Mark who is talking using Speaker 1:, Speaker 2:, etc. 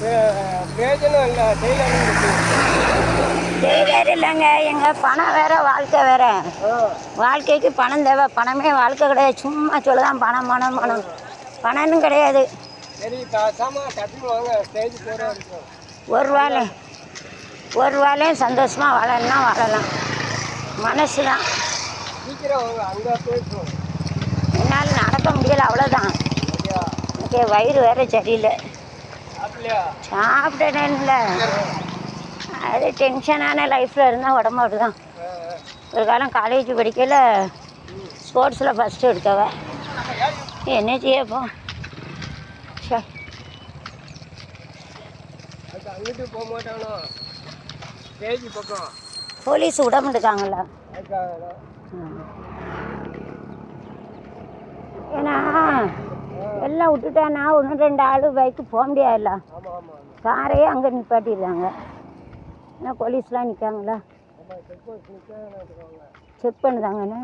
Speaker 1: பிரயோஜனம் இல்லை.
Speaker 2: டெய்லர் இல்லைங்க, எங்கள் பணம் வேற வாழ்க்கை வேற. வாழ்க்கைக்கு பணம் தேவை. பணமே வாழ்க்கை கிடையாது. சும்மா சொல்லுதான் பணம் பணம் பணம். பணம்னு கிடையாது. ஒரு வேலையும் சந்தோஷமாக வாழணும்னா வாழலாம். மனசு தான். என்னால் நடக்க முடியலை, அவ்வளோதான். எனக்கு வயிறு வேற சரியில்லை. சாப்பிட்டேன்னு இல்லை, அது டென்ஷனான லைஃப்பில் இருந்தால் உடம்பு அப்படிதான். ஒரு காலம் காலேஜ் படிக்கல ஸ்போர்ட்ஸில் ஃபஸ்ட்டு எடுத்தவ. என்ன செய்யப்போ? போலீஸ் விட மாட்டுக்காங்கள. ஏன்னா எல்லாம் விட்டுட்டானா ஒன்று ரெண்டு ஆள் பைக்கு போக முடியாதுல்ல. காரையே அங்கே நிப்பாட்டிடுறாங்க. ஏன்னா போலீஸ்லாம் நிற்காங்களா, செக் பண்ணுதாங்கண்ணே.